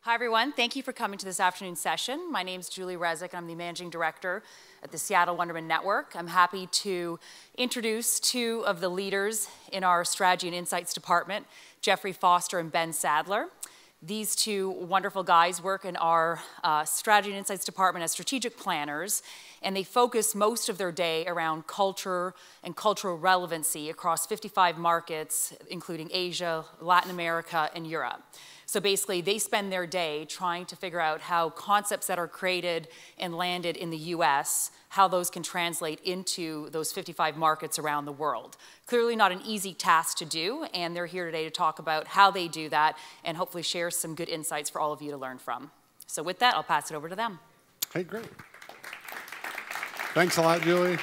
Hi, everyone. Thank you for coming to this afternoon's session. My name is Julie Rezik, and I'm the Managing Director at the Seattle Wunderman Network. I'm happy to introduce two of the leaders in our Strategy and Insights Department, Jeffrey Foster and Ben Sadler. These two wonderful guys work in our Strategy and Insights Department as strategic planners, and they focus most of their day around culture and cultural relevancy across 55 markets, including Asia, Latin America, and Europe. So basically, they spend their day trying to figure out how concepts that are created and landed in the US, how those can translate into those 55 markets around the world. Clearly not an easy task to do, and they're here today to talk about how they do that and hopefully share some good insights for all of you to learn from. So with that, I'll pass it over to them. Hey, great. Thanks a lot, Julie.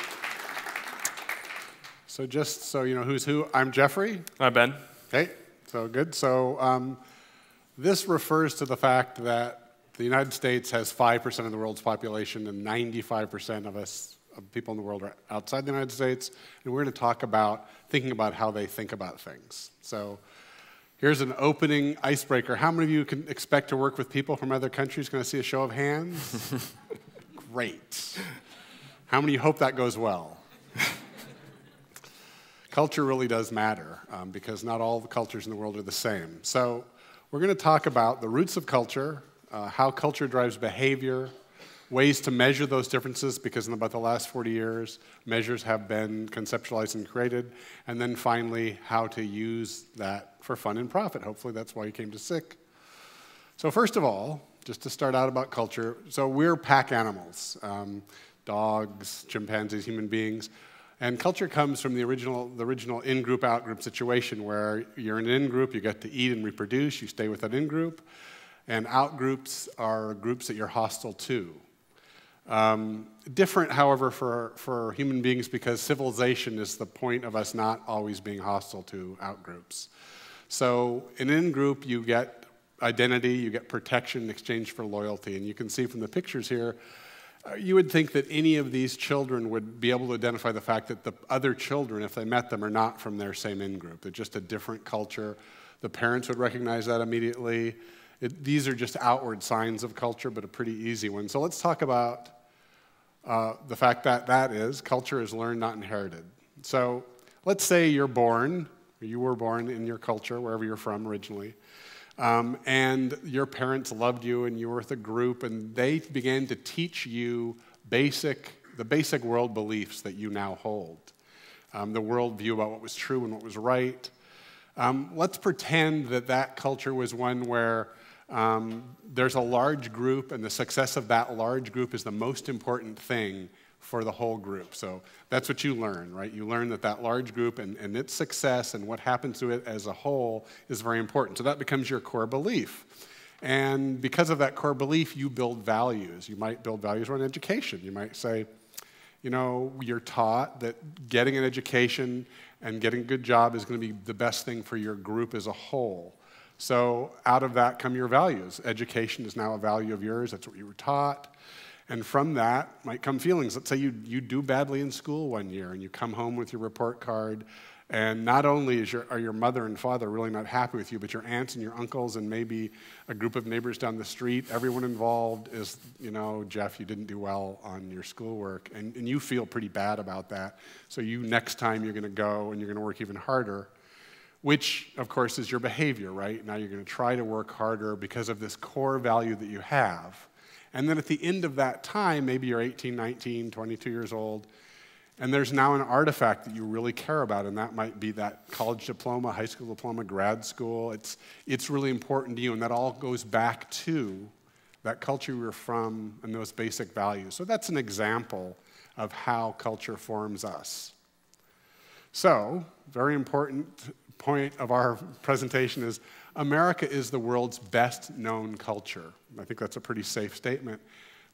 So just so you know who's who, I'm Jeffrey. Hi, Ben. Hey, so good. So this refers to the fact that the United States has 5% of the world's population and 95% of people in the world are outside the United States. And we're going to talk about thinking about how they think about things. So here's an opening icebreaker. How many of you can expect to work with people from other countries? Going to see a show of hands? Great. How many hope that goes well? Culture really does matter because not all the cultures in the world are the same. So we're going to talk about the roots of culture, how culture drives behavior, ways to measure those differences, because in about the last 40 years, measures have been conceptualized and created, and then finally, how to use that for fun and profit. Hopefully that's why you came to SIC. So first of all, just to start out about culture, so we're pack animals, dogs, chimpanzees, human beings. And culture comes from the original in-group, out-group situation where you're in an in-group, you get to eat and reproduce, you stay with that in-group, and out-groups are groups that you're hostile to. Different, however, for human beings because civilization is the point of us not always being hostile to out-groups. So in an in-group, you get identity, you get protection in exchange for loyalty, and you can see from the pictures here, you would think that any of these children would be able to identify the fact that the other children, if they met them, are not from their same in-group. They're just a different culture. The parents would recognize that immediately. These are just outward signs of culture, but a pretty easy one. So let's talk about the fact that culture is learned, not inherited. So let's say you're born, or you were born in your culture, wherever you're from originally, and your parents loved you and you were with a group and they began to teach you the basic world beliefs that you now hold. The world view about what was true and what was right. Let's pretend that culture was one where there's a large group and the success of that large group is the most important thing for the whole group. So that's what you learn, right? You learn that large group and its success and what happens to it as a whole is very important. So that becomes your core belief. And because of that core belief, you build values. You might build values around education. You might say, you know, you're taught that getting an education and getting a good job is going to be the best thing for your group as a whole. So out of that come your values. Education is now a value of yours. That's what you were taught. And from that might come feelings. Let's say you do badly in school one year and you come home with your report card and not only are your mother and father really not happy with you, but your aunts and your uncles and maybe a group of neighbors down the street, everyone involved is, you know, Jeff, you didn't do well on your schoolwork. And you feel pretty bad about that. So next time you're going to go and you're going to work even harder, which, of course, is your behavior, right? Now you're going to try to work harder because of this core value that you have. And then at the end of that time, maybe you're 18, 19, 22 years old, and there's now an artifact that you really care about, and that might be that college diploma, high school diploma, grad school. It's really important to you, and that all goes back to that culture you're from and those basic values. So that's an example of how culture forms us. So, very important point of our presentation is America is the world's best known culture. I think that's a pretty safe statement.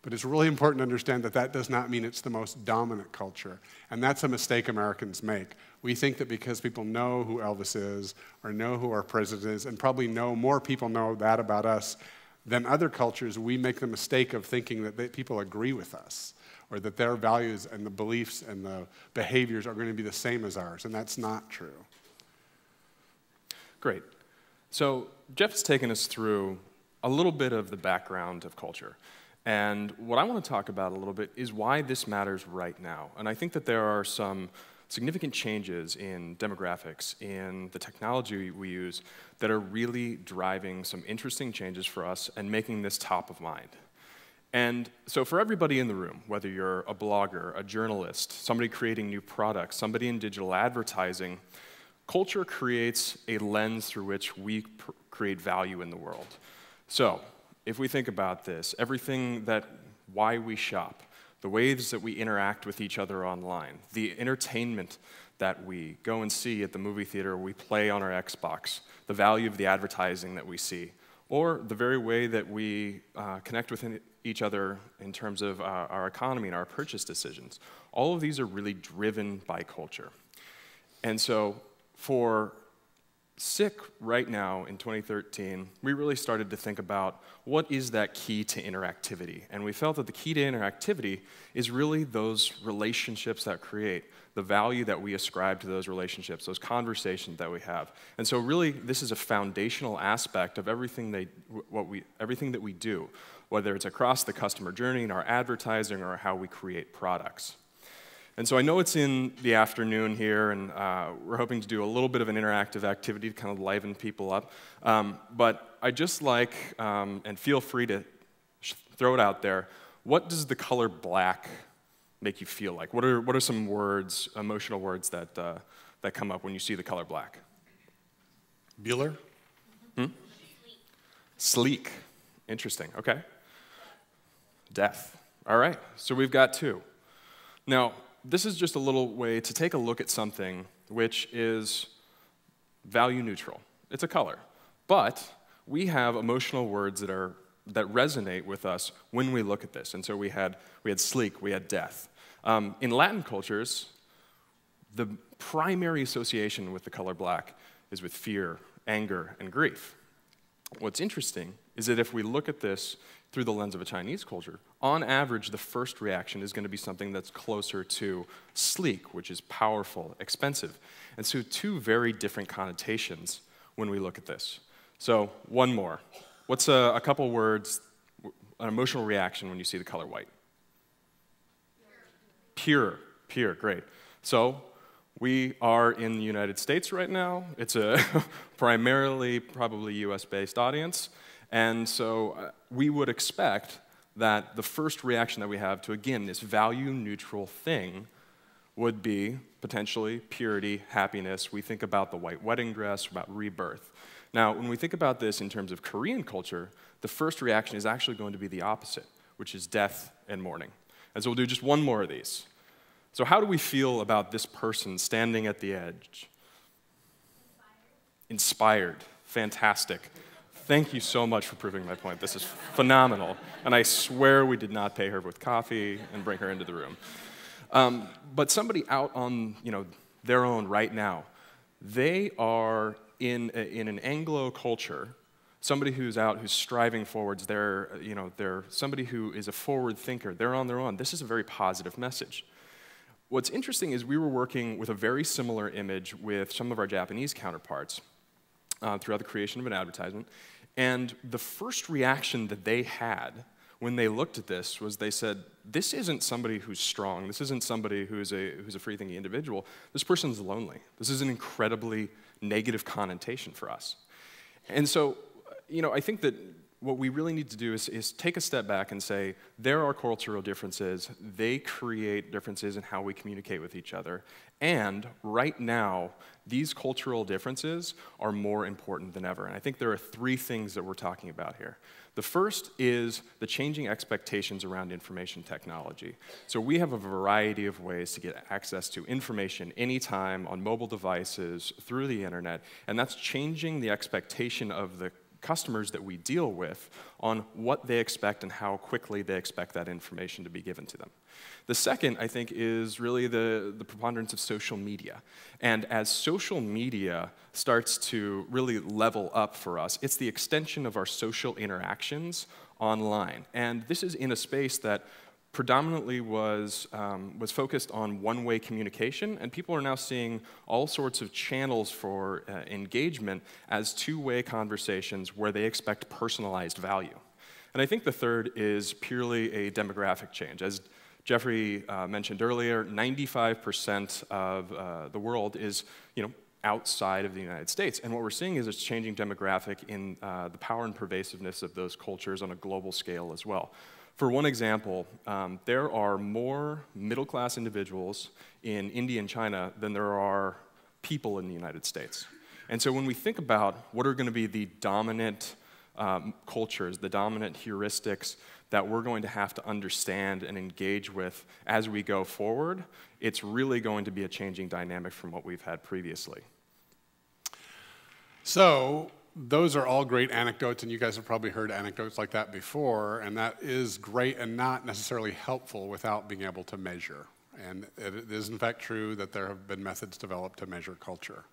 But it's really important to understand that does not mean it's the most dominant culture. And that's a mistake Americans make. We think that because people know who Elvis is, or know who our president is, and probably more people know that about us than other cultures, we make the mistake of thinking that people agree with us, or that their values and the beliefs and the behaviors are going to be the same as ours. And that's not true. Great. So Jeff's taken us through a little bit of the background of culture. And what I want to talk about a little bit is why this matters right now. And I think that there are some significant changes in demographics, in the technology we use, that are really driving some interesting changes for us and making this top of mind. And so for everybody in the room, whether you're a blogger, a journalist, somebody creating new products, somebody in digital advertising, culture creates a lens through which we create value in the world. So if we think about this, why we shop, the ways that we interact with each other online, the entertainment that we go and see at the movie theater, we play on our Xbox, the value of the advertising that we see, or the very way that we connect with each other in terms of our economy and our purchase decisions. All of these are really driven by culture. And so for SIC right now in 2013, we really started to think about what is that key to interactivity. And we felt that the key to interactivity is really those relationships that create, the value that we ascribe to those relationships, those conversations that we have. And so really, this is a foundational aspect of everything that we do, whether it's across the customer journey in our advertising or how we create products. And so I know it's in the afternoon here, and we're hoping to do a little bit of an interactive activity to kind of liven people up. But I just like, and feel free to throw it out there, what does the color black make you feel like? What are some words, emotional words that come up when you see the color black? Bueller? Sleek. Interesting, okay. Death. All right, so we've got two. Now, this is just a little way to take a look at something which is value neutral. It's a color. But we have emotional words that resonate with us when we look at this. And so we had sleek, we had death. In Latin cultures, the primary association with the color black is with fear, anger, and grief. What's interesting is that if we look at this through the lens of a Chinese culture, on average, the first reaction is going to be something that's closer to sleek, which is powerful, expensive. And so two very different connotations when we look at this. So one more. What's a couple words, an emotional reaction when you see the color white? Pure, great. So we are in the United States right now. It's a primarily probably US-based audience. And so we would expect that the first reaction that we have to, again, this value-neutral thing would be potentially purity, happiness. We think about the white wedding dress, about rebirth. Now, when we think about this in terms of Korean culture, the first reaction is actually going to be the opposite, which is death and mourning. And so we'll do just one more of these. So how do we feel about this person standing at the edge? Inspired. Fantastic. Thank you so much for proving my point. This is phenomenal. And I swear we did not pay her with coffee and bring her into the room. But somebody out on their own right now, they are in an Anglo culture, somebody who's out, who's striving forwards. They're somebody who is a forward thinker. They're on their own. This is a very positive message. What's interesting is we were working with a very similar image with some of our Japanese counterparts throughout the creation of an advertisement. And the first reaction that they had when they looked at this was they said, this isn't somebody who's strong. This isn't somebody who's a free-thinking individual. This person's lonely. This is an incredibly negative connotation for us. And so, I think that what we really need to do is take a step back and say, there are cultural differences. They create differences in how we communicate with each other. And right now, these cultural differences are more important than ever. And I think there are three things that we're talking about here. The first is the changing expectations around information technology. So we have a variety of ways to get access to information anytime on mobile devices, through the internet, and that's changing the expectation of the customers that we deal with on what they expect and how quickly they expect that information to be given to them. The second, I think, is really the preponderance of social media. And as social media starts to really level up for us, it's the extension of our social interactions online. And this is in a space that predominantly was focused on one-way communication, and people are now seeing all sorts of channels for engagement as two-way conversations where they expect personalized value. And I think the third is purely a demographic change. As Jeffrey mentioned earlier, 95% of the world is, outside of the United States. And what we're seeing is a changing demographic in the power and pervasiveness of those cultures on a global scale as well. For one example, there are more middle-class individuals in India and China than there are people in the United States. And so when we think about what are going to be the dominant cultures, the dominant heuristics that we're going to have to understand and engage with as we go forward, it's really going to be a changing dynamic from what we've had previously. So those are all great anecdotes, and you guys have probably heard anecdotes like that before, and that is great and not necessarily helpful without being able to measure. And it is in fact true that there have been methods developed to measure culture.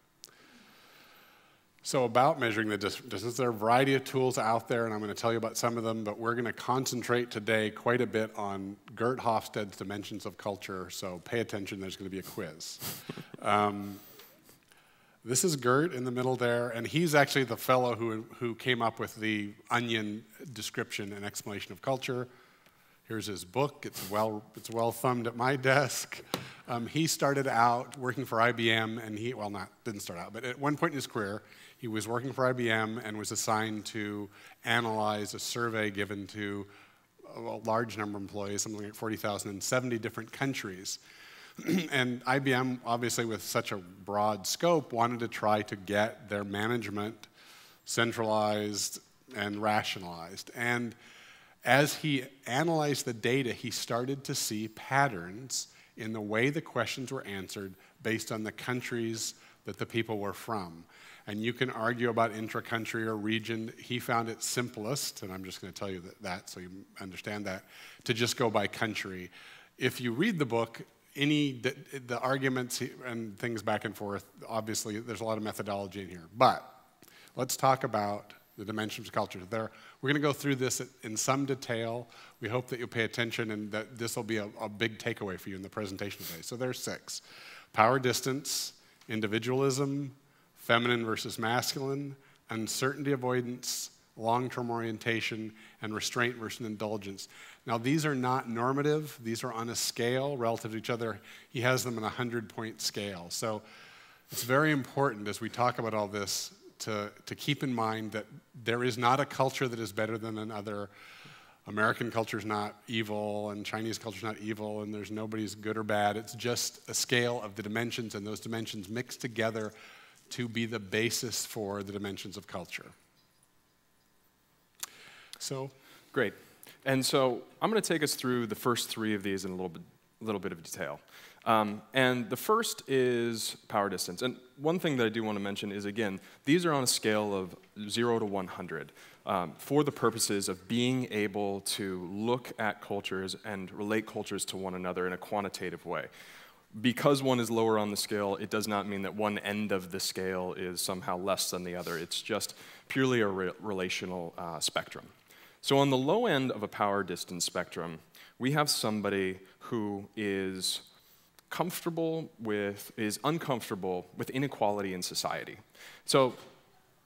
So about measuring the distance, there are a variety of tools out there, and I'm going to tell you about some of them, but we're going to concentrate today quite a bit on Geert Hofstede's Dimensions of Culture, so pay attention, there's going to be a quiz. This is Geert in the middle there, and he's actually the fellow who came up with the onion description and explanation of culture. Here's his book. It's well thumbed at my desk. He started out working for IBM, and didn't start out, but at one point in his career, he was working for IBM and was assigned to analyze a survey given to a large number of employees, something like 40,000 in 70 different countries. And IBM, obviously with such a broad scope, wanted to try to get their management centralized and rationalized. And as he analyzed the data, he started to see patterns in the way the questions were answered based on the countries that the people were from. And you can argue about intra-country or region. He found it simplest, and I'm just going to tell you that so you understand that, to just go by country. If you read the book, the arguments and things back and forth, obviously there's a lot of methodology in here. But let's talk about the dimensions of culture. We're going to go through this in some detail. We hope that you'll pay attention and that this will be a big takeaway for you in the presentation today. So there's 6. Power distance, individualism, feminine versus masculine, uncertainty avoidance, long-term orientation, and restraint versus indulgence. Now, these are not normative. These are on a scale relative to each other. He has them in a 100-point scale. So it's very important as we talk about all this to keep in mind that there is not a culture that is better than another. American culture is not evil, and Chinese culture is not evil, and there's nobody's good or bad. It's just a scale of the dimensions, and those dimensions mixed together to be the basis for the dimensions of culture. So, great. And so I'm going to take us through the first 3 of these in a little bit of detail. And the first is power distance. And one thing that I do want to mention is, again, these are on a scale of 0 to 100 for the purposes of being able to look at cultures and relate cultures to one another in a quantitative way. Because one is lower on the scale, it does not mean that one end of the scale is somehow less than the other. It's just purely a relational spectrum. So on the low end of a power distance spectrum, we have somebody who is uncomfortable with inequality in society. So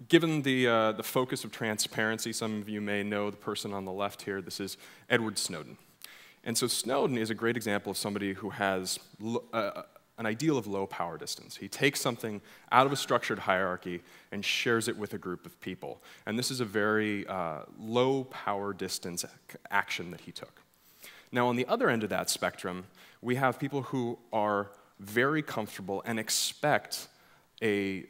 given the focus of transparency, some of you may know the person on the left here. This is Edward Snowden. And so Snowden is a great example of somebody who has an ideal of low power distance. He takes something out of a structured hierarchy and shares it with a group of people. And this is a very low power distance action that he took. Now, on the other end of that spectrum, we have people who are very comfortable and expect a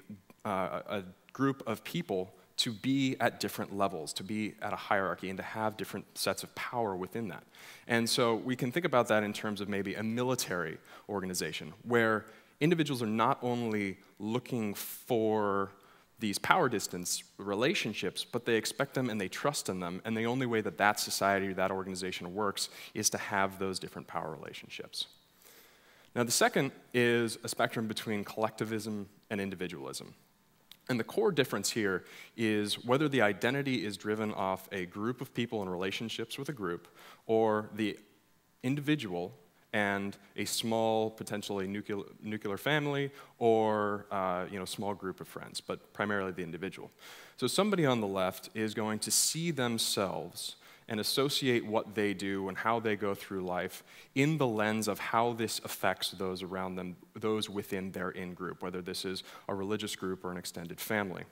group of people to be at different levels, to be at a hierarchy, and to have different sets of power within that. And so we can think about that in terms of maybe a military organization, where individuals are not only looking for these power distance relationships, but they expect them and they trust in them, and the only way that that society or that organization works is to have those different power relationships. Now, the second is a spectrum between collectivism and individualism. And the core difference here is whether the identity is driven off a group of people in relationships with a group, or the individual and a small, potentially nuclear family, or small group of friends, but primarily the individual. So somebody on the left is going to see themselves and associate what they do and how they go through life in the lens of how this affects those around them, those within their in-group, whether this is a religious group or an extended family.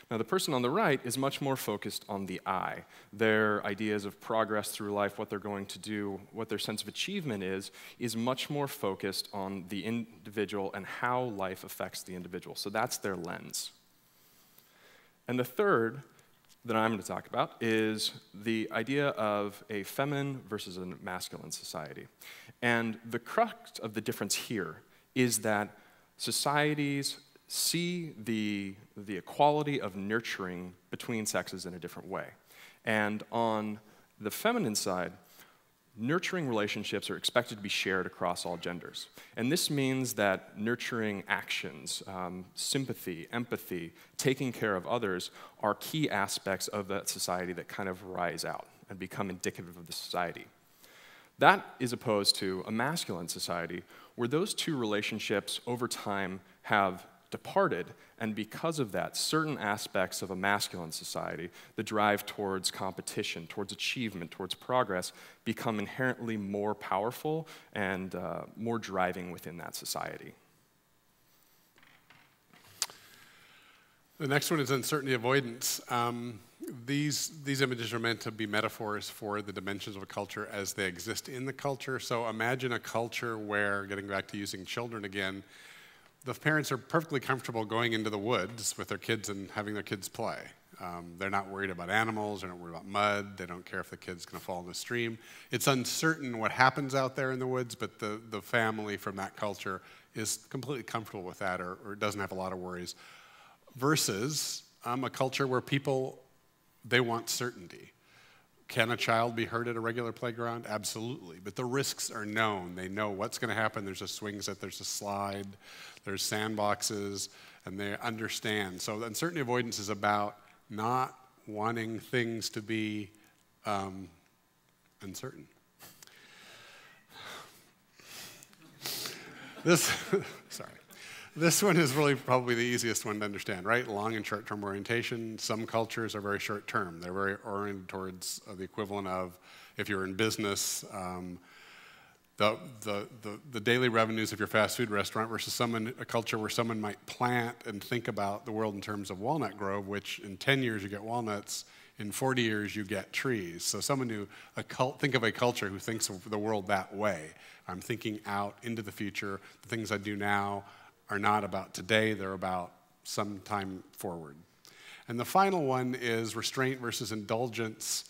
Now, the person on the right is much more focused on the I. Their ideas of progress through life, what they're going to do, what their sense of achievement is much more focused on the individual and how life affects the individual. So that's their lens. And the third that I'm going to talk about is the idea of a feminine versus a masculine society. And the crux of the difference here is that societies see the equality of nurturing between sexes in a different way. And on the feminine side, nurturing relationships are expected to be shared across all genders. And this means that nurturing actions, sympathy, empathy, taking care of others are key aspects of that society that kind of rise out and become indicative of the society. That is opposed to a masculine society where those two relationships over time have departed, and because of that, certain aspects of a masculine society, the drive towards competition, towards achievement, towards progress, become inherently more powerful and more driving within that society. The next one is uncertainty avoidance. These images are meant to be metaphors for the dimensions of a culture as they exist in the culture. So imagine a culture where, getting back to using children again, the parents are perfectly comfortable going into the woods with their kids and having their kids play. They're not worried about animals, they're not worried about mud, they don't care if the kid's gonna fall in the stream. It's uncertain what happens out there in the woods, but the family from that culture is completely comfortable with that or doesn't have a lot of worries. Versus a culture where people, they want certainty. Can a child be hurt at a regular playground? Absolutely, but the risks are known. They know what's gonna happen. There's a swing set, there's a slide, there's sandboxes, and they understand. So uncertainty avoidance is about not wanting things to be uncertain. This one is really probably the easiest one to understand, right? Long and short-term orientation. Some cultures are very short-term. They're very oriented towards the equivalent of, if you're in business, the daily revenues of your fast food restaurant versus a culture where someone might plant and think about the world in terms of walnut grove, which in 10 years you get walnuts, in 40 years you get trees. So think of a culture who thinks of the world that way. I'm thinking out into the future. The things I do now are not about today, they're about some time forward. And the final one is restraint versus indulgence.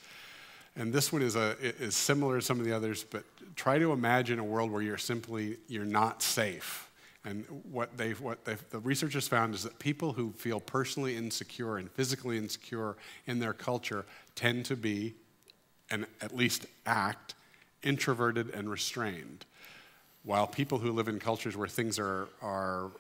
And this one is similar to some of the others, but try to imagine a world where you're not safe. And what the researchers found is that people who feel personally insecure and physically insecure in their culture tend to be, and at least act, introverted and restrained. While people who live in cultures where things are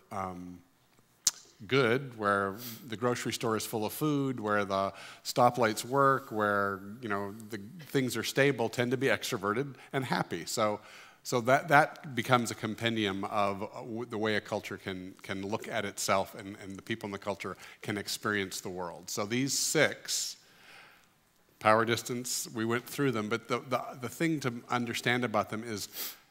good, where the grocery store is full of food, where the stoplights work, where the things are stable, tend to be extroverted and happy. So that becomes a compendium of the way a culture can look at itself and the people in the culture can experience the world. So these 6, power distance, we went through them, but the thing to understand about them is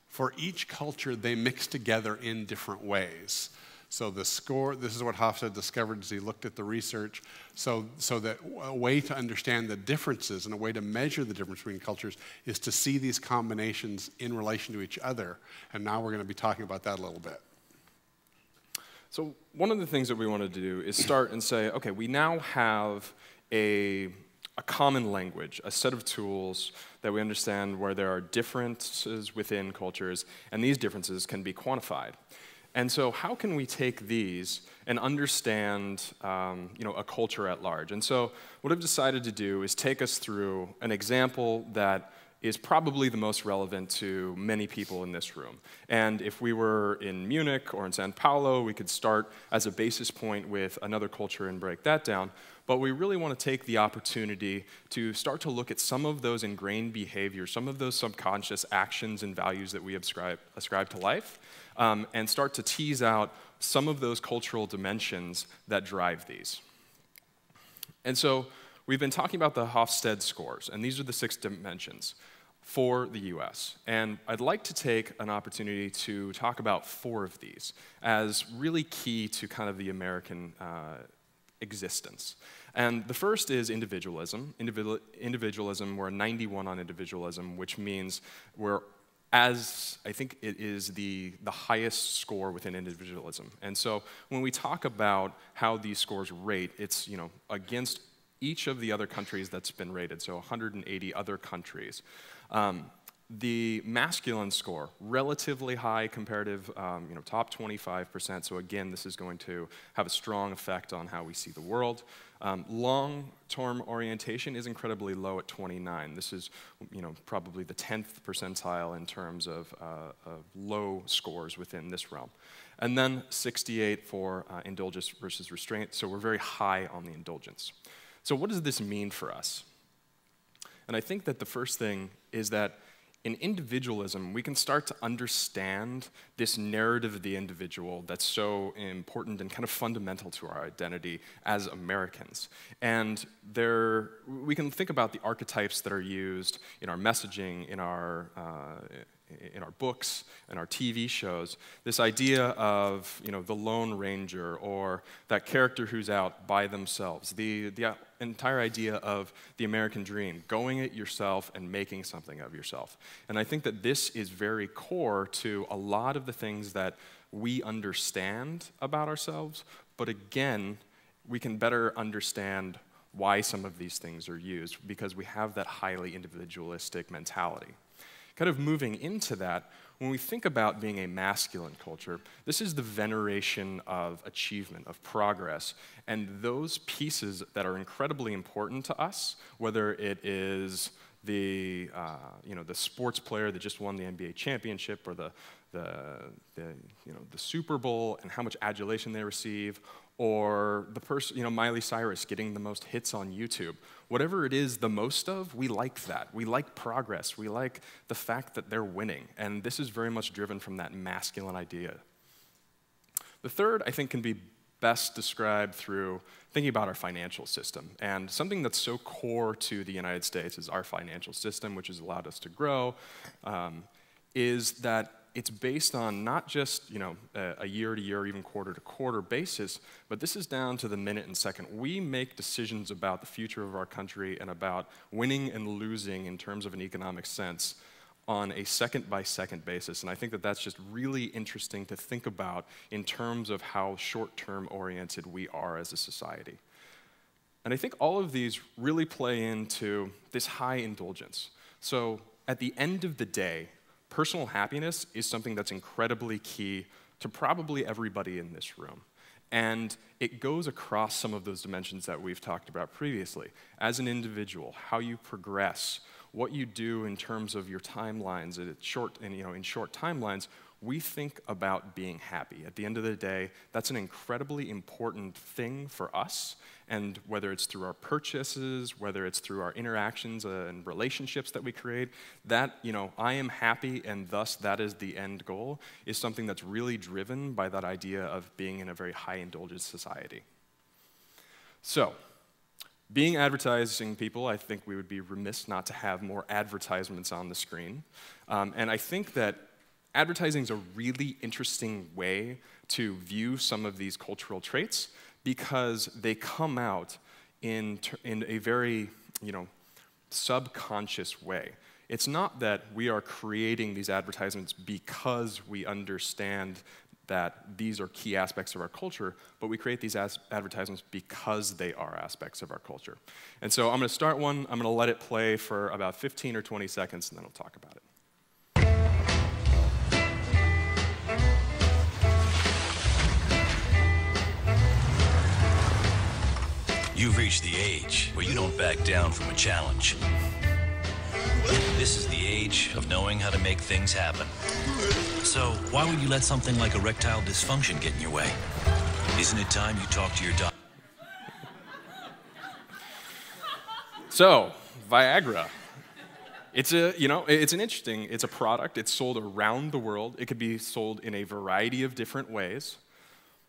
for each culture, they mix together in different ways. So this is what Hofstede discovered as he looked at the research, so that a way to understand the differences and a way to measure the difference between cultures is to see these combinations in relation to each other. And now we're going to be talking about that a little bit. So one of the things that we wanted to do is start and say, okay, we now have a common language, a set of tools that we understand where there are differences within cultures, and these differences can be quantified. And so how can we take these and understand a culture at large? And so what I've decided to do is take us through an example that is probably the most relevant to many people in this room. And if we were in Munich or in Sao Paulo, we could start as a basis point with another culture and break that down. But we really want to take the opportunity to start to look at some of those ingrained behaviors, some of those subconscious actions and values that we ascribe to life, and start to tease out some of those cultural dimensions that drive these. And so we've been talking about the Hofstede scores, and these are the 6 dimensions for the US. And I'd like to take an opportunity to talk about 4 of these as really key to kind of the American existence. And the first is individualism. Individualism, we're a 91 on individualism, which means I think it is the highest score within individualism. And so when we talk about how these scores rate, it's against each of the other countries that's been rated, so 180 other countries. The masculine score, relatively high comparative, top 25%. So again, this is going to have a strong effect on how we see the world. Long-term orientation is incredibly low at 29. This is, probably the 10th percentile in terms of low scores within this realm. And then 68 for indulgence versus restraint. So we're very high on the indulgence. So what does this mean for us? And I think that the first thing is that in individualism, we can start to understand this narrative of the individual that's so important and kind of fundamental to our identity as Americans. And we can think about the archetypes that are used in our messaging, in our books, and our TV shows. This idea of the Lone Ranger, or that character who's out by themselves. The entire idea of the American dream, going it yourself and making something of yourself. And I think that this is very core to a lot of the things that we understand about ourselves, but again, we can better understand why some of these things are used, because we have that highly individualistic mentality. Kind of moving into that, when we think about being a masculine culture, this is the veneration of achievement, of progress, and those pieces that are incredibly important to us, whether it is the sports player that just won the NBA championship, or the Super Bowl and how much adulation they receive, or the person, Miley Cyrus getting the most hits on YouTube. Whatever it is the most of, we like that. We like progress. We like the fact that they're winning. And this is very much driven from that masculine idea. The third, I think, can be best described through thinking about our financial system. And something that's so core to the United States is our financial system, which has allowed us to grow, is that it's based on not just a year-to-year, even quarter-to-quarter basis, but this is down to the minute and second. We make decisions about the future of our country and about winning and losing in terms of an economic sense on a second-by-second basis. And I think that that's just really interesting to think about in terms of how short-term oriented we are as a society. And I think all of these really play into this high indulgence. So at the end of the day, personal happiness is something that's incredibly key to probably everybody in this room. And it goes across some of those dimensions that we've talked about previously. As an individual, how you progress, what you do in terms of your timelines, in short timelines, we think about being happy. At the end of the day, that's an incredibly important thing for us. And whether it's through our purchases, whether it's through our interactions and relationships that we create, that, I am happy and thus that is the end goal, is something that's really driven by that idea of being in a very high indulgence society. So, being advertising people, I think we would be remiss not to have more advertisements on the screen. And I think that advertising is a really interesting way to view some of these cultural traits, because they come out in a very, subconscious way. It's not that we are creating these advertisements because we understand that these are key aspects of our culture, but we create these advertisements because they are aspects of our culture. And so I'm going to start one, I'm going to let it play for about 15 or 20 seconds, and then we'll talk about it. You've reached the age where you don't back down from a challenge. This is the age of knowing how to make things happen. So why would you let something like erectile dysfunction get in your way? Isn't it time you talk to your doctor? So, Viagra. It's it's a product. It's sold around the world. It could be sold in a variety of different ways.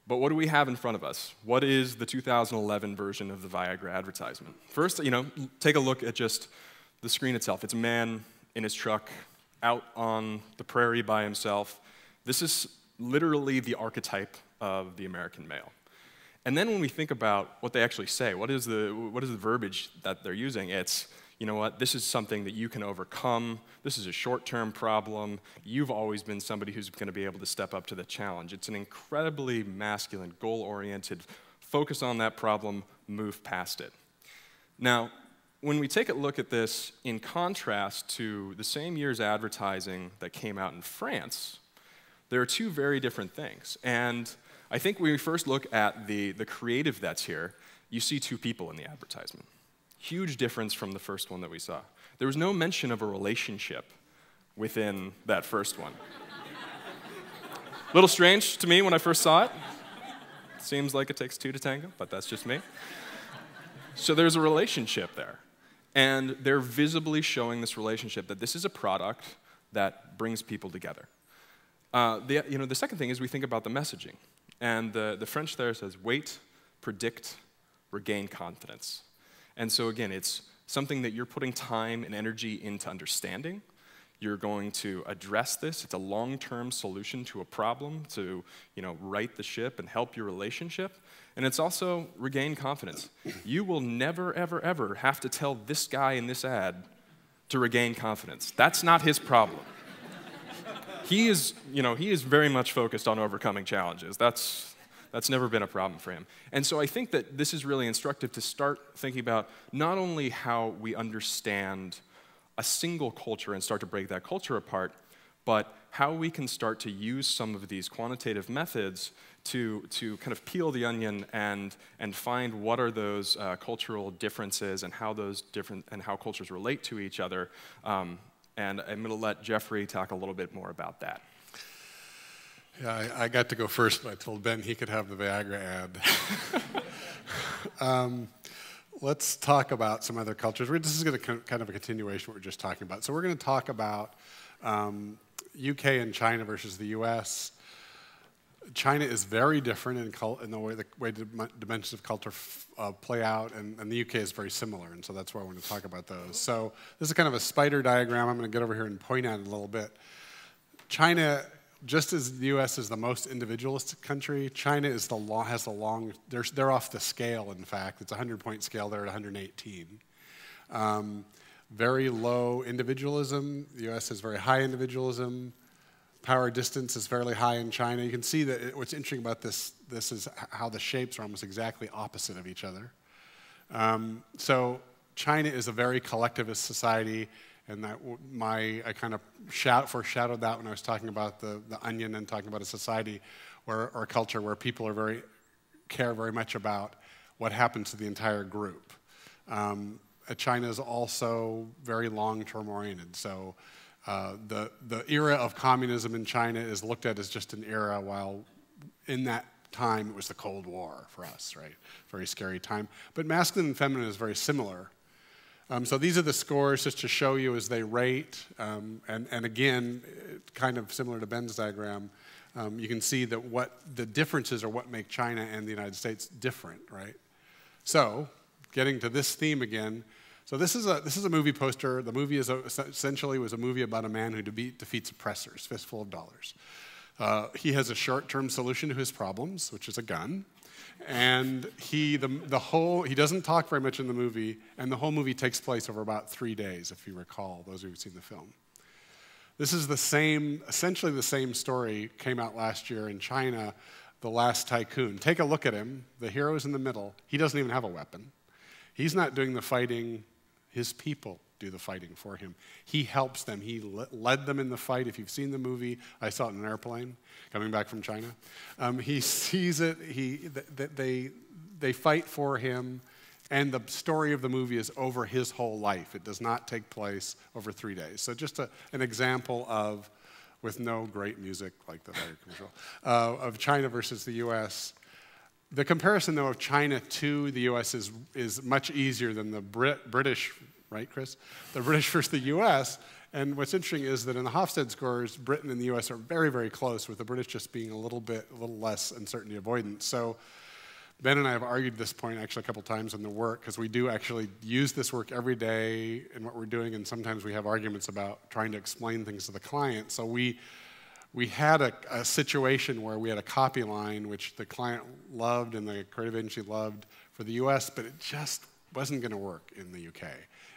But what do we have in front of us? What is the 2011 version of the Viagra advertisement? First, take a look at just the screen itself. It's a man in his truck out on the prairie by himself. This is literally the archetype of the American male. And then when we think about what they actually say, what is the verbiage that they're using? It's, you know what, this is something that you can overcome. This is a short-term problem. You've always been somebody who's going to be able to step up to the challenge. It's an incredibly masculine, goal-oriented, focus on that problem, move past it. Now, when we take a look at this in contrast to the same year's advertising that came out in France, there are two very different things. And I think when we first look at the creative that's here, you see two people in the advertisement. Huge difference from the first one that we saw. There was no mention of a relationship within that first one. A little strange to me when I first saw it. Seems like it takes two to tango, but that's just me. So there's a relationship there. And they're visibly showing this relationship, that this is a product that brings people together. The second thing is we think about the messaging. And the French there says, wait, predict, regain confidence. And so again, it's something that you're putting time and energy into understanding. You're going to address this. It's a long-term solution to a problem to right the ship and help your relationship. And it's also regain confidence. You will never, ever, ever have to tell this guy in this ad to regain confidence. That's not his problem. He is very much focused on overcoming challenges. That's never been a problem for him. And so I think that this is really instructive to start thinking about not only how we understand a single culture and start to break that culture apart, but how we can start to use some of these quantitative methods to kind of peel the onion and find what are those cultural differences and how cultures relate to each other. And I'm going to let Jeffrey talk a little bit more about that. Yeah, I got to go first, but I told Ben he could have the Viagra ad. Let's talk about some other cultures. This is going to kind of a continuation of what we're just talking about. So we're going to talk about UK and China versus the US. China is very different in the way the dimensions of culture play out, and the UK is very similar, and so that's why I want to talk about those. So this is kind of a spider diagram. I'm going to get over here and point at it a little bit. China, just as the US is the most individualistic country, China is they're off the scale, in fact. It's a 100-point scale. They're at 118. Very low individualism. The US has very high individualism. Power distance is fairly high in China. You can see that what's interesting about this is how the shapes are almost exactly opposite of each other. So China is a very collectivist society, and I kind of foreshadowed that when I was talking about the onion and talking about a society or a culture where people care very much about what happens to the entire group. China is also very long-term oriented. So the era of communism in China is looked at as just an era, while in that time it was the Cold War for us, right? Very scary time. But masculine and feminine is very similar. So these are the scores just to show you as they rate. And again, kind of similar to Ben's diagram, you can see that what the differences are what make China and the United States different, right? So getting to this theme again. So this is a movie poster. The movie essentially was a movie about a man who defeats oppressors, fistful of dollars. He has a short-term solution to his problems, which is a gun. And he doesn't talk very much in the movie, and the whole movie takes place over about 3 days, if you recall, those who've seen the film. This is essentially the same story, came out last year in China, The Last Tycoon. Take a look at him. The hero's in the middle. He doesn't even have a weapon. He's not doing the fighting. His people do the fighting for him. He helps them. He led them in the fight. If you've seen the movie, I saw it in an airplane coming back from China. He sees it. They fight for him, And the story of the movie is over his whole life. It does not take place over 3 days. So just an example of, with no great music like the commercial, of China versus the US. The comparison, though, of China to the US is much easier than the British, right, Chris? The British versus the US. And what's interesting is that in the Hofstede scores, Britain and the US are very, very close, with the British just being a little less uncertainty avoidant. So Ben and I have argued this point actually a couple times in the work, because we do actually use this work every day in what we're doing, and sometimes we have arguments about trying to explain things to the client. So we had a situation where we had a copy line which the client loved and the creative agency loved for the US, but it just wasn't going to work in the UK.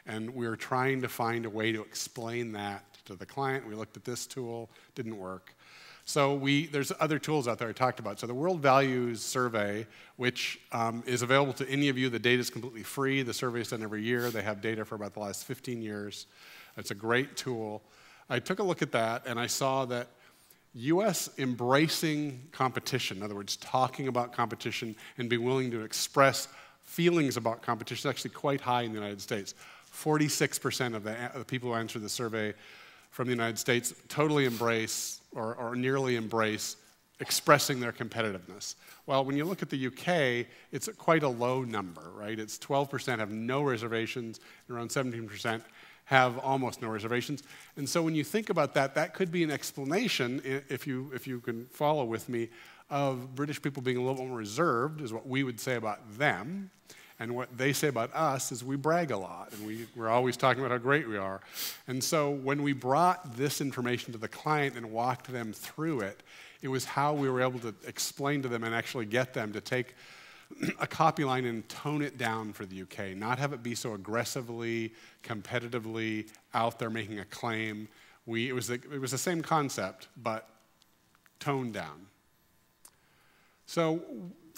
And we were trying to find a way to explain that to the client. We looked at this tool, didn't work. So there's other tools out there I talked about. So the World Values Survey, which is available to any of you. The data is completely free. The survey is done every year. They have data for about the last 15 years. It's a great tool. I took a look at that, and I saw that US embracing competition, in other words, talking about competition and being willing to express feelings about competition, is actually quite high in the United States. 46% of the people who answered the survey from the United States totally embrace or nearly embrace expressing their competitiveness. Well, when you look at the UK, it's quite a low number, right? It's 12% have no reservations, and around 17% have almost no reservations. And so when you think about that, that could be an explanation, if you can follow with me, of British people being a little more reserved, is what we would say about them. And what they say about us is we brag a lot, and we're always talking about how great we are. And so when we brought this information to the client and walked them through it, it was how we were able to explain to them and actually get them to take a copy line and tone it down for the UK, not have it be so aggressively, competitively out there making a claim. It was the same concept, but toned down. So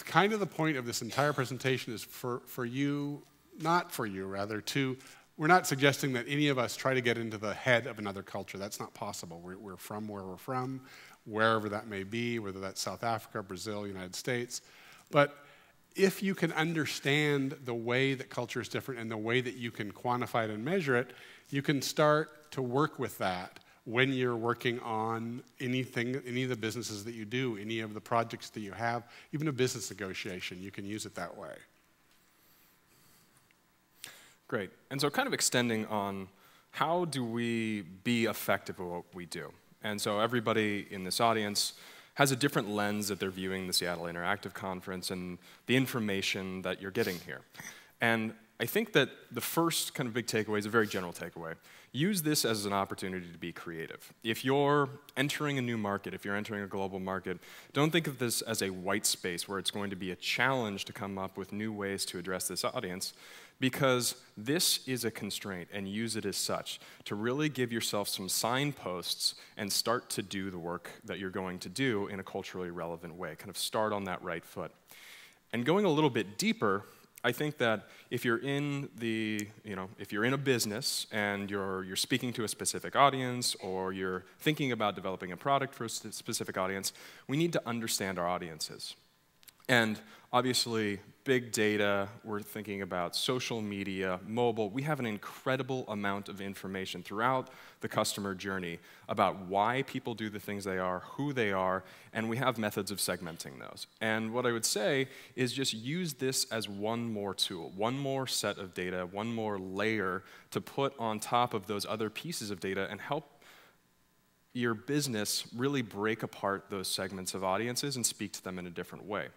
kind of the point of this entire presentation is for you, not for you, rather, we're not suggesting that any of us try to get into the head of another culture. That's not possible. We're from where we're from, wherever that may be, whether that's South Africa, Brazil, United States. But if you can understand the way that culture is different and the way that you can quantify it and measure it, you can start to work with that when you're working on anything, any of the businesses that you do, any of the projects that you have, even a business negotiation, you can use it that way. Great. And so kind of extending on how do we be effective at what we do? And so everybody in this audience has a different lens that they're viewing the Seattle Interactive Conference and the information that you're getting here. And I think that the first kind of big takeaway is a very general takeaway. Use this as an opportunity to be creative. If you're entering a new market, if you're entering a global market, don't think of this as a white space where it's going to be a challenge to come up with new ways to address this audience, because this is a constraint, and use it as such to really give yourself some signposts and start to do the work that you're going to do in a culturally relevant way. Kind of start on that right foot. And going a little bit deeper, I think that if you're in if you're in a business and you're speaking to a specific audience, or you're thinking about developing a product for a specific audience, we need to understand our audiences. And obviously, big data, we're thinking about social media, mobile. We have an incredible amount of information throughout the customer journey about why people do the things they are, who they are, and we have methods of segmenting those. And what I would say is just use this as one more tool, one more set of data, one more layer to put on top of those other pieces of data and help your business really break apart those segments of audiences and speak to them in a different way.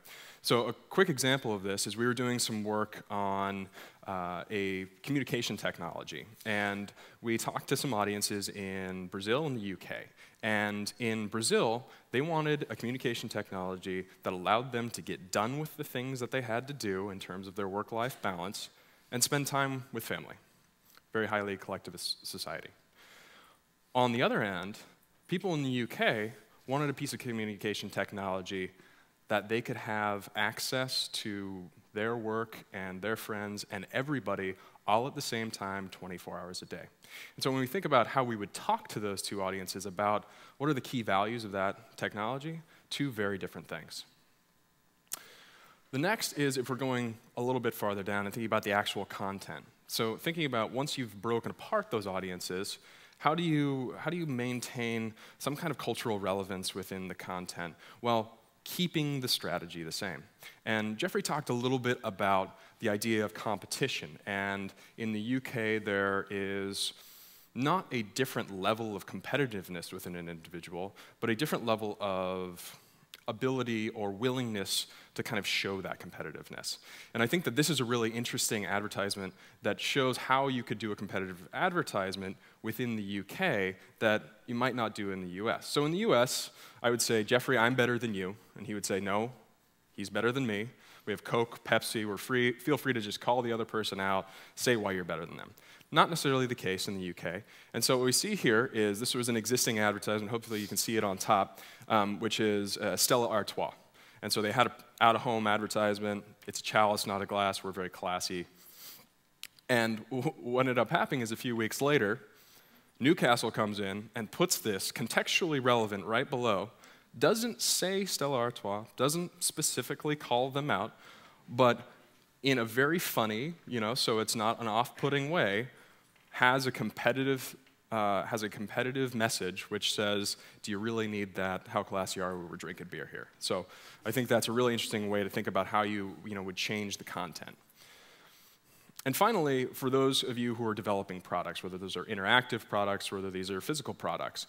So a quick example of this is we were doing some work on a communication technology, and we talked to some audiences in Brazil and the UK. And in Brazil, they wanted a communication technology that allowed them to get done with the things that they had to do in terms of their work-life balance and spend time with family. Very highly collectivist society. On the other hand, people in the UK wanted a piece of communication technology that they could have access to their work and their friends and everybody all at the same time, 24 hours a day. And so when we think about how we would talk to those two audiences about what are the key values of that technology, two very different things. The next is if we're going a little bit farther down and thinking about the actual content. So thinking about once you've broken apart those audiences, how do you maintain some kind of cultural relevance within the content while keeping the strategy the same? And Jeffrey talked a little bit about the idea of competition. And in the UK, there is not a different level of competitiveness within an individual, but a different level of ability or willingness to kind of show that competitiveness. And I think that this is a really interesting advertisement that shows how you could do a competitive advertisement within the UK that you might not do in the US. So in the US, I would say, Jeffrey, I'm better than you. And he would say, no, he's better than me. We have Coke, Pepsi, feel free to just call the other person out, say why you're better than them. Not necessarily the case in the UK. And so what we see here is, this was an existing advertisement, hopefully you can see it on top, which is Stella Artois. And so they had an out-of-home advertisement. It's a chalice, not a glass. We're very classy. And what ended up happening is a few weeks later, Newcastle comes in and puts this contextually relevant right below, doesn't say Stella Artois, doesn't specifically call them out, but in a very funny, so it's not an off-putting way, has a competitive message which says, do you really need that? How classy are we? We're drinking beer here. So I think that's a really interesting way to think about how you would change the content. And finally, for those of you who are developing products, whether those are interactive products, whether these are physical products,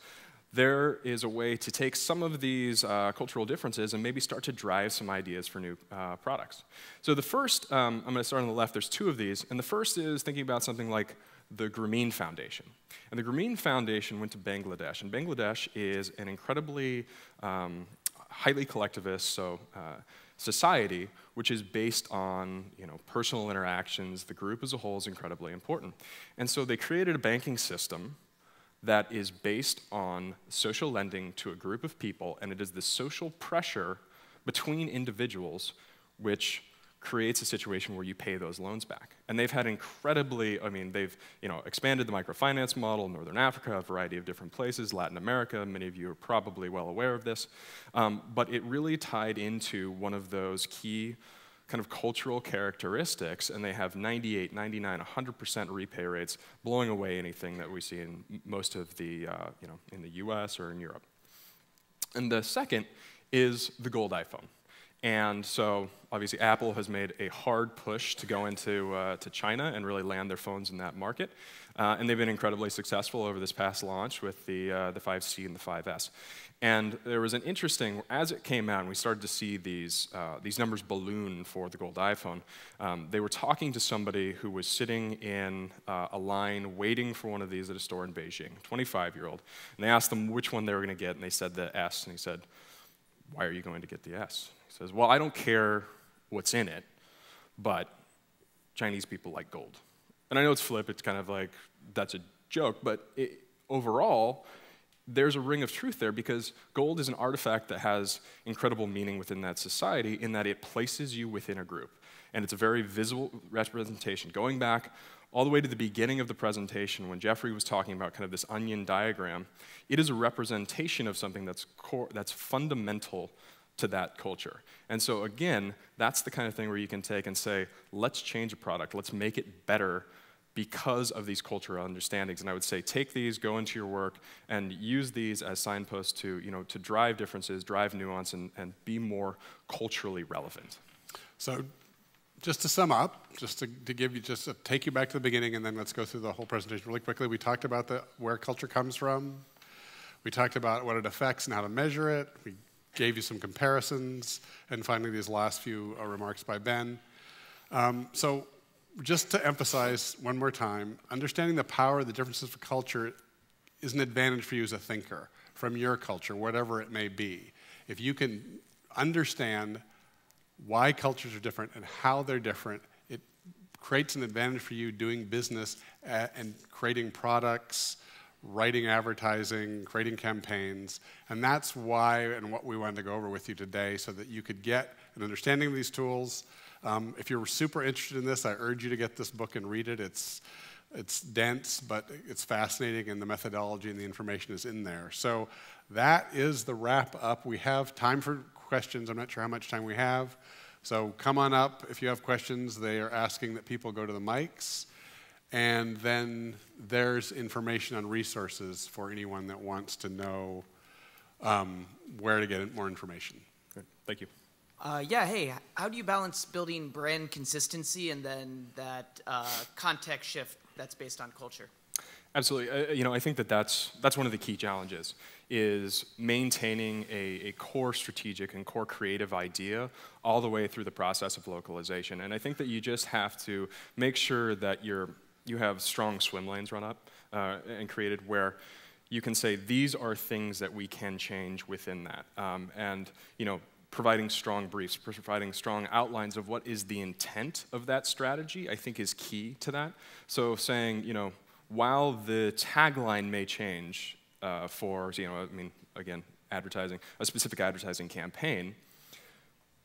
there is a way to take some of these cultural differences and maybe start to drive some ideas for new products. So the first, I'm going to start on the left, there's two of these, and the first is thinking about something like the Grameen Foundation. And the Grameen Foundation went to Bangladesh, and Bangladesh is an incredibly highly collectivist society, which is based on personal interactions. The group as a whole is incredibly important. And so they created a banking system that is based on social lending to a group of people, and it is the social pressure between individuals which creates a situation where you pay those loans back. And they've had they've expanded the microfinance model in Northern Africa, a variety of different places, Latin America, many of you are probably well aware of this, but it really tied into one of those key kind of cultural characteristics, and they have 98, 99, 100% repay rates, blowing away anything that we see in most of the, in the US or in Europe. And the second is the gold iPhone. And so obviously Apple has made a hard push to go into to China and really land their phones in that market. And they've been incredibly successful over this past launch with the 5C and the 5S. And there was an interesting, as it came out and we started to see these numbers balloon for the gold iPhone, they were talking to somebody who was sitting in a line waiting for one of these at a store in Beijing, a 25-year-old. And they asked them which one they were going to get, and they said the S. And he said, why are you going to get the S? He says, well, I don't care what's in it, but Chinese people like gold. And I know it's flip, it's kind of like, that's a joke, but overall, there's a ring of truth there because gold is an artifact that has incredible meaning within that society in that it places you within a group. And it's a very visible representation. Going back all the way to the beginning of the presentation when Jeffrey was talking about kind of this onion diagram, it is a representation of something that's fundamental to that culture. And so again, that's the kind of thing where you can take and say, let's change a product, let's make it better because of these cultural understandings. And I would say take these, go into your work, and use these as signposts to, to drive differences, drive nuance, and be more culturally relevant. So just to sum up, just to give you, take you back to the beginning, and then let's go through the whole presentation really quickly. We talked about where culture comes from. We talked about what it affects and how to measure it. We gave you some comparisons, and finally these last few remarks by Ben. So just to emphasize one more time, understanding the power of the differences of culture is an advantage for you as a thinker from your culture, whatever it may be. If you can understand why cultures are different and how they're different, it creates an advantage for you doing business and creating products, writing advertising, creating campaigns, and that's why and what we wanted to go over with you today so that you could get an understanding of these tools. If you're super interested in this, I urge you to get this book and read it. It's dense, but it's fascinating, and the methodology and the information is in there. So that is the wrap up. We have time for questions. I'm not sure how much time we have, So come on up if you have questions. They are asking that people go to the mics. And then there's information on resources for anyone that wants to know where to get more information. Good. Thank you. Yeah, hey, how do you balance building brand consistency and then that context shift that's based on culture? Absolutely. You know, I think that that's one of the key challenges, is maintaining a core strategic and core creative idea all the way through the process of localization. And I think that you just have to make sure that you have strong swim lanes run up and created where you can say these are things that we can change within that. And, you know, providing strong briefs, providing strong outlines of what is the intent of that strategy, I think is key to that. So saying, you know, while the tagline may change for, you know, I mean, again, advertising, a specific advertising campaign,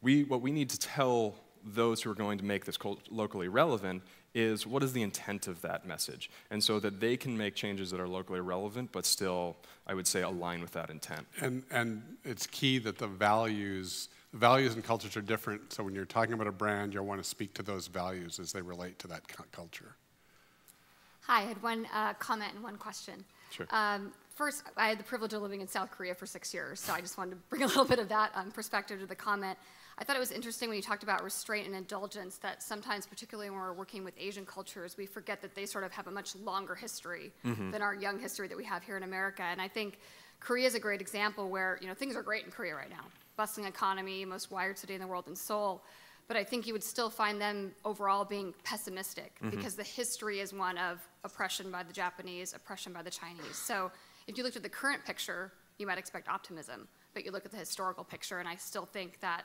what we need to tell those who are going to make this locally relevant is what is the intent of that message, and so that they can make changes that are locally relevant, but still, I would say, align with that intent. And it's key that the values and cultures are different, so when you're talking about a brand, you'll want to speak to those values as they relate to that culture. Hi, I had one comment and one question. Sure. First, I had the privilege of living in South Korea for 6 years, so I just wanted to bring a little bit of that perspective to the comment. I thought it was interesting when you talked about restraint and indulgence that sometimes, particularly when we're working with Asian cultures, we forget that they sort of have a much longer history than our young history that we have here in America. And I think Korea is a great example where, you know, things are great in Korea right now. Bustling economy, most wired city in the world in Seoul. But I think you would still find them overall being pessimistic because the history is one of oppression by the Japanese, oppression by the Chinese. So if you looked at the current picture, you might expect optimism, but you look at the historical picture, and I still think that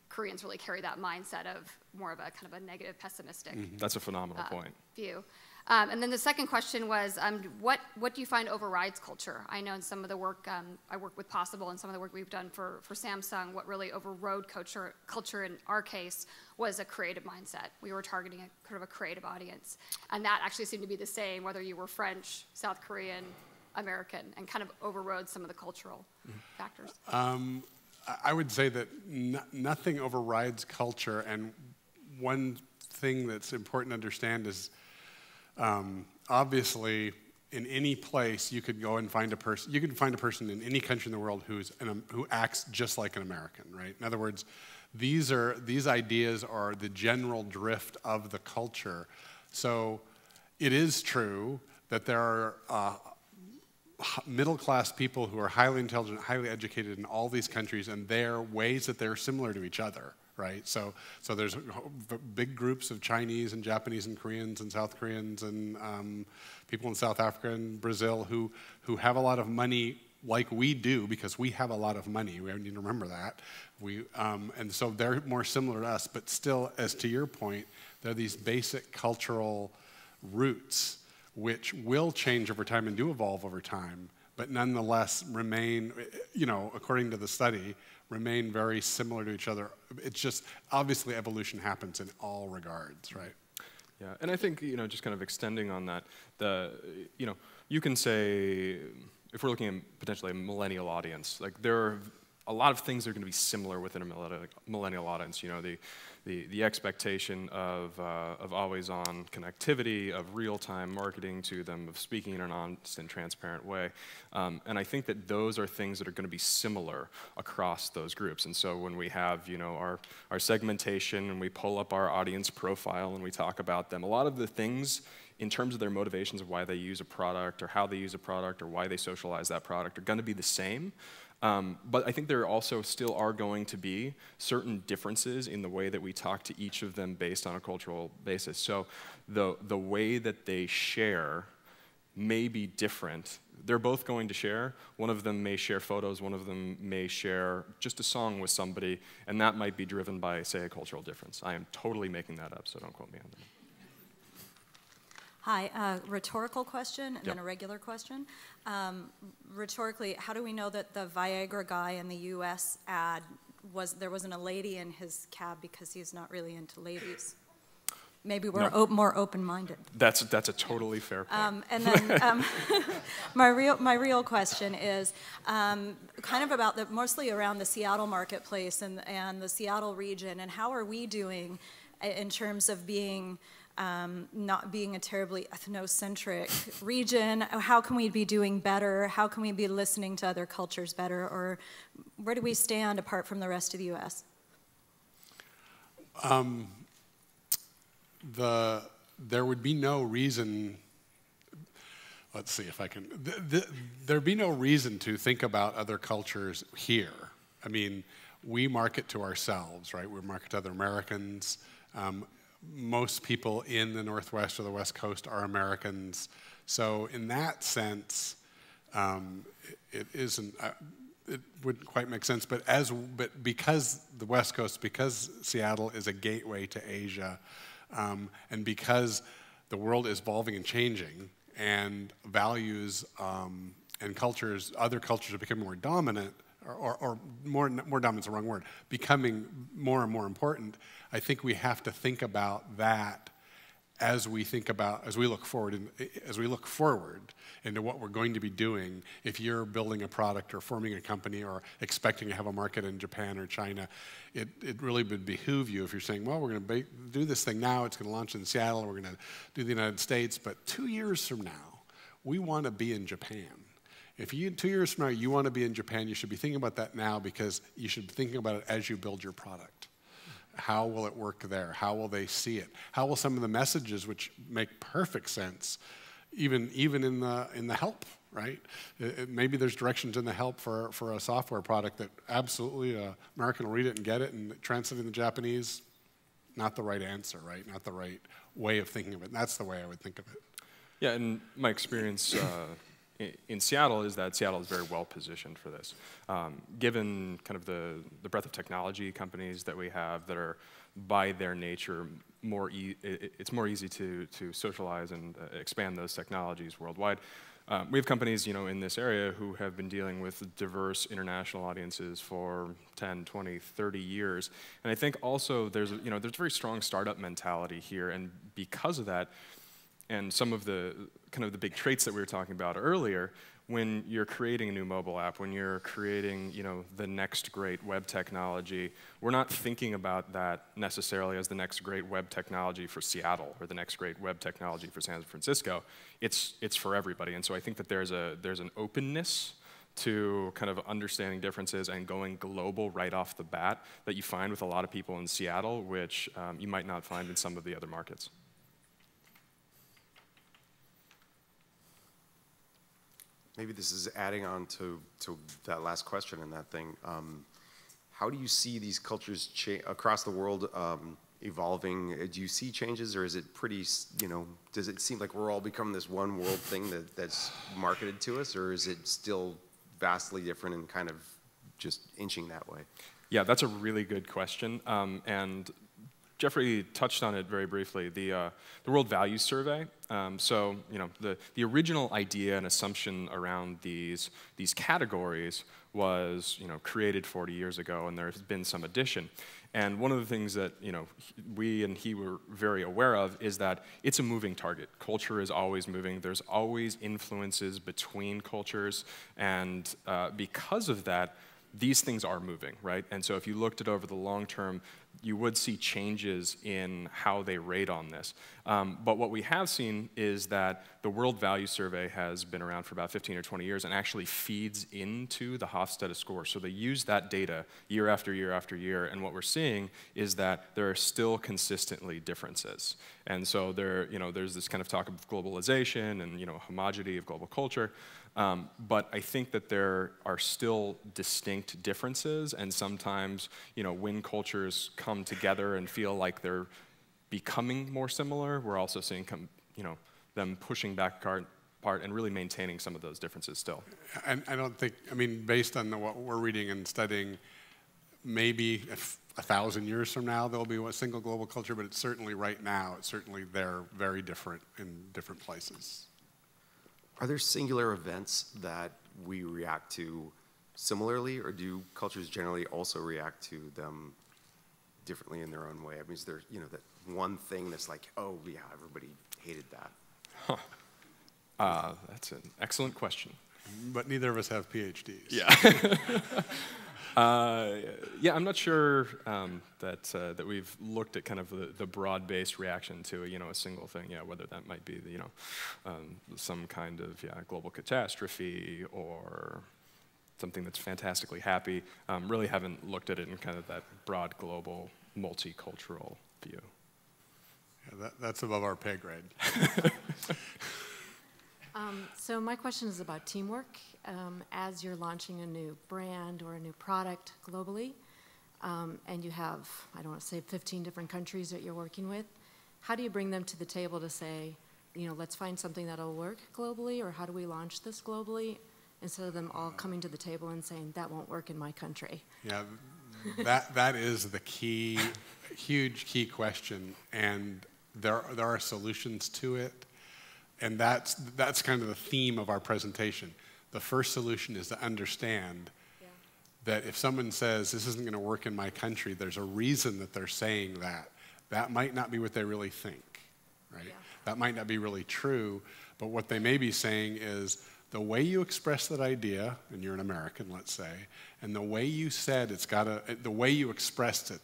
Koreans really carry that mindset of more of a kind of a negative, pessimistic That's a phenomenal point. view. And then the second question was, what do you find overrides culture? I know in some of the work, I work with Possible, and some of the work we've done for Samsung, what really overrode culture in our case was a creative mindset. We were targeting a kind of a creative audience. And that actually seemed to be the same, whether you were French, South Korean, American, and kind of overrode some of the cultural factors. I would say that nothing overrides culture, and one thing that's important to understand is obviously in any place you could go and find a person. You could find a person in any country in the world who acts just like an American, right? In other words, these ideas are the general drift of the culture. So it is true that there are middle-class people who are highly intelligent, highly educated in all these countries, and there are ways that they're similar to each other, right? So there's big groups of Chinese and Japanese and Koreans and South Koreans and people in South Africa and Brazil who have a lot of money like we do, because we have a lot of money. We need to remember that. And so they're more similar to us, but still, as to your point, there are these basic cultural roots which will change over time and do evolve over time, but nonetheless remain, you know, according to the study, remain very similar to each other. It's just, obviously evolution happens in all regards, right? Yeah, and I think, you know, just kind of extending on that, you know, you can say, if we're looking at potentially a millennial audience, like there are a lot of things that are going to be similar within a millennial audience. You know, the expectation of always-on connectivity, of real-time marketing to them, of speaking in an honest and transparent way. And I think that those are things that are going to be similar across those groups. And so when we have, you know, our segmentation and we pull up our audience profile and we talk about them, a lot of the things in terms of their motivations of why they use a product or how they use a product or why they socialize that product are going to be the same. But I think there also still are going to be certain differences in the way that we talk to each of them based on a cultural basis. So the way that they share may be different. They're both going to share. One of them may share photos, one of them may share just a song with somebody, and that might be driven by, say, a cultural difference. I am totally making that up, so don't quote me on that. Hi, rhetorical question and then Yep. a regular question. Rhetorically, how do we know that the Viagra guy in the US ad there wasn't a lady in his cab because he's not really into ladies? maybe we're more open-minded. That's a totally fair point. And then my real question is kind of about mostly around the Seattle marketplace and the Seattle region, and how are we doing in terms of being not being a terribly ethnocentric region? How can we be doing better? How can we be listening to other cultures better? Or where do we stand apart from the rest of the U.S.? There would be no reason, let's see if I can, there'd be no reason to think about other cultures here. I mean, we market to ourselves, right? We market to other Americans. Most people in the Northwest or the West Coast are Americans. So in that sense, it isn't, it wouldn't quite make sense, but because the West Coast, because Seattle is a gateway to Asia, and because the world is evolving and changing, and values and cultures, other cultures are becoming more dominant, or more dominant is the wrong word, becoming more and more important, I think we have to think about that as we look forward into what we're going to be doing. If you're building a product or forming a company or expecting to have a market in Japan or China, it really would behoove you if you're saying, well, we're going to do this thing now, it's going to launch in Seattle, we're going to do the United States, but 2 years from now, we want to be in Japan. If 2 years from now you want to be in Japan, you should be thinking about that now, because you should be thinking about it as you build your product. How will it work there? How will they see it? How will some of the messages, which make perfect sense, even in the help, right? Maybe there's directions in the help for a software product that absolutely an American will read it and get it, and translate it in the Japanese, not the right answer, right? Not the right way of thinking of it. And that's the way I would think of it. Yeah, and my experience in Seattle is that Seattle is very well positioned for this. Given kind of the breadth of technology companies that we have that are by their nature it's more easy to socialize and expand those technologies worldwide. We have companies, in this area who have been dealing with diverse international audiences for 10, 20, 30 years. And I think also there's a very strong startup mentality here, and because of that, and some of the kind of the big traits that we were talking about earlier, when you're creating a new mobile app, when you're creating, the next great web technology, we're not thinking about that necessarily as the next great web technology for Seattle or the next great web technology for San Francisco. It's for everybody, and so I think that there's an openness to kind of understanding differences and going global right off the bat that you find with a lot of people in Seattle, which you might not find in some of the other markets. Maybe this is adding on to that last question and that thing. How do you see these cultures across the world evolving? Do you see changes, or is it pretty, does it seem like we're all becoming this one world thing that's marketed to us, or is it still vastly different and kind of just inching that way? Yeah, that's a really good question. And Jeffrey touched on it very briefly, the World Values Survey. So, the original idea and assumption around these categories was, created 40 years ago, and there's been some addition. And one of the things that, we and he were very aware of is that it's a moving target. Culture is always moving. There's always influences between cultures, and because of that, these things are moving, right? And so if you looked at over the long term, you would see changes in how they rate on this. But what we have seen is that the World Value Survey has been around for about 15 or 20 years and actually feeds into the Hofstede score. So they use that data year after year after year, and what we're seeing is that there are still consistently differences. And so there's this kind of talk of globalization and homogeneity of global culture. But I think that there are still distinct differences, and sometimes, when cultures come together and feel like they're becoming more similar, we're also seeing them pushing back apart and really maintaining some of those differences still. And I don't think, based on what we're reading and studying, maybe 1,000 years from now there'll be a single global culture, but it's certainly right now, they're very different in different places. Are there singular events that we react to similarly, or do cultures generally also react to them differently in their own way? I mean, is there, you know, that one thing that's like, oh yeah, everybody hated that? That's an excellent question. But neither of us have PhDs. Yeah. Yeah, I'm not sure that we've looked at kind of the broad-based reaction to a single thing. Yeah, whether that might be some kind of global catastrophe or something that's fantastically happy. Really haven't looked at it in kind of that broad, global, multicultural view. Yeah, that's above our pay grade. So my question is about teamwork. As you're launching a new brand or a new product globally, and you have, I don't want to say 15 different countries that you're working with, how do you bring them to the table to say, let's find something that'll work globally, or how do we launch this globally, instead of them all coming to the table and saying, that won't work in my country? Yeah, that is the key, huge key question, and there are solutions to it, and that's kind of the theme of our presentation. The first solution is to understand that if someone says, this isn't going to work in my country, there's a reason that they're saying that. That might not be what they really think, right? Yeah. That might not be really true, but what they may be saying is, the way you express that idea, and you're an American, let's say, and the way you said the way you expressed it,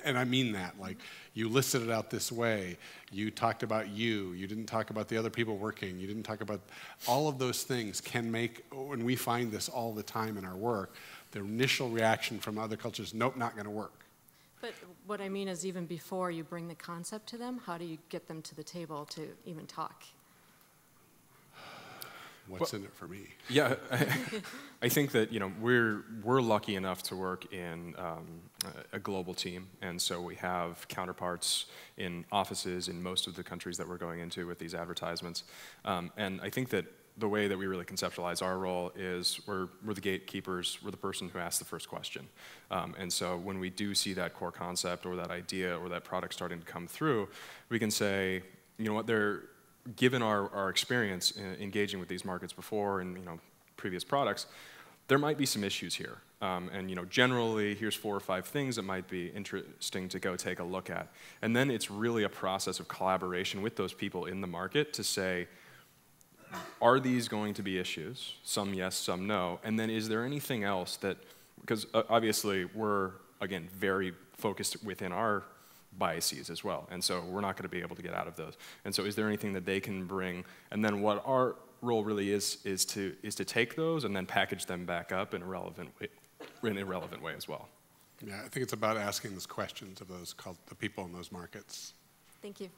and I mean that, like, you listed it out this way, you talked about you didn't talk about the other people working, you didn't talk about, all of those things can make, and we find this all the time in our work, the initial reaction from other cultures, nope, not going to work. But what I mean is, even before you bring the concept to them, how do you get them to the table to even talk? What's in it for me? Yeah, I think that we're lucky enough to work in a global team, and so we have counterparts in offices in most of the countries that we're going into with these advertisements. And I think that the way that we really conceptualize our role is we're the gatekeepers. We're the person who asks the first question. And so when we do see that core concept or that idea or that product starting to come through, we can say, you know what, given our experience in engaging with these markets before and previous products, there might be some issues here. And generally, here's 4 or 5 things that might be interesting to go take a look at. And then it's really a process of collaboration with those people in the market to say, are these going to be issues? Some yes, some no. And then is there anything else that, because obviously we're, again, very focused within our biases as well, and so we're not going to be able to get out of those. And so is there anything that they can bring, and then what our role really is to take those and then package them back up in a relevant way as well. Yeah, I think it's about asking those questions of the people in those markets. Thank you.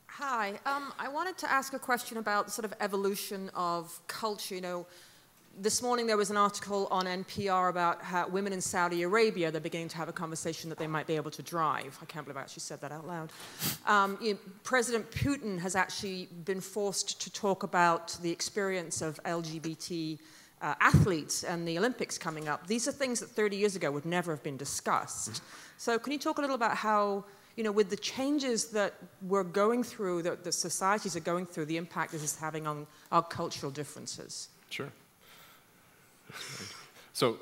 Hi, I wanted to ask a question about the sort of evolution of culture. This morning there was an article on NPR about how women in Saudi Arabia, they're beginning to have a conversation that they might be able to drive. I can't believe I actually said that out loud. President Putin has actually been forced to talk about the experience of LGBT athletes and the Olympics coming up. These are things that 30 years ago would never have been discussed. So can you talk a little about how, with the changes that we're going through, that the societies are going through, the impact this is having on our cultural differences? Sure. So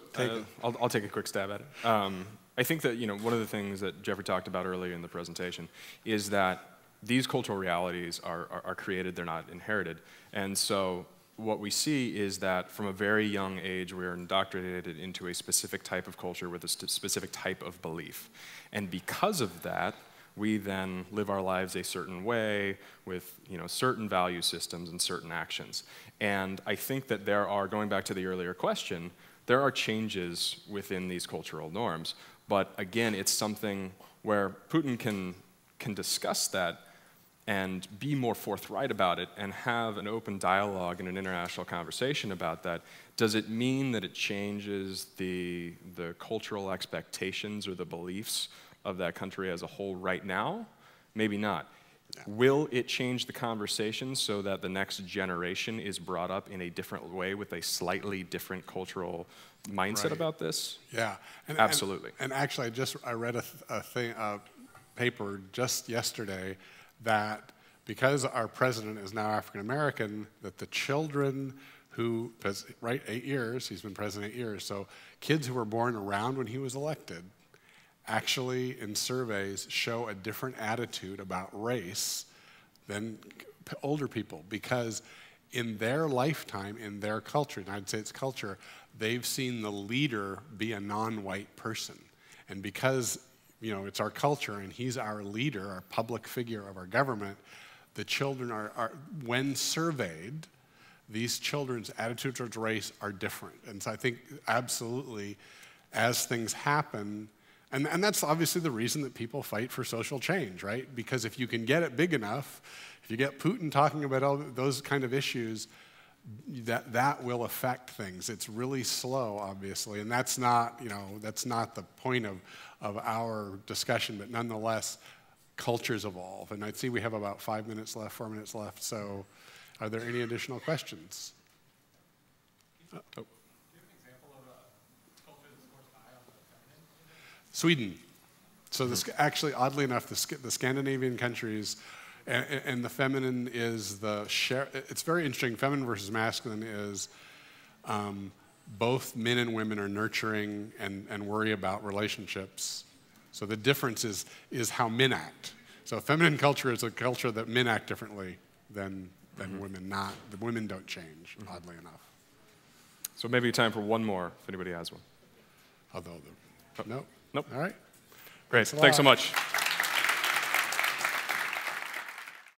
I'll take a quick stab at it. I think that one of the things that Jeffrey talked about earlier in the presentation is that these cultural realities are created, they're not inherited. And so what we see is that from a very young age we are indoctrinated into a specific type of culture with a specific type of belief. And because of that, we then live our lives a certain way with certain value systems and certain actions. And I think that there are, going back to the earlier question, there are changes within these cultural norms. But again, it's something where Putin can discuss that and be more forthright about it and have an open dialogue and an international conversation about that. Does it mean that it changes the cultural expectations or the beliefs of that country as a whole right now? Maybe not. Yeah. Will it change the conversation so that the next generation is brought up in a different way with a slightly different cultural mindset about this? Yeah. Absolutely. And actually, I read a paper just yesterday that because our president is now African American, that the children who, right, 8 years, he's been president 8 years, so kids who were born around when he was elected actually, in surveys, show a different attitude about race than older people, because in their lifetime, in their culture, United States culture, they've seen the leader be a non-white person. And because, you know, it's our culture and he's our leader, our public figure of our government, the children are when surveyed, these children's attitudes towards race are different. And so I think absolutely, as things happen, and that's obviously the reason that people fight for social change, right? Because if you can get it big enough, if you get Putin talking about all those kind of issues, that will affect things. It's really slow, obviously, and that's not, you know, that's not the point of our discussion, but nonetheless, cultures evolve. And I see we have about 5 minutes left, 4 minutes left, so are there any additional questions? Oh. Sweden. So this, actually, oddly enough, the Scandinavian countries, and the feminine is the share. It's very interesting. Feminine versus masculine is both men and women are nurturing and worry about relationships. So the difference is how men act. So feminine culture is a culture that men act differently than women. Not the women don't change, oddly enough. So maybe time for one more, if anybody has one. Although, no. Nope. All right. Great. Thanks so much.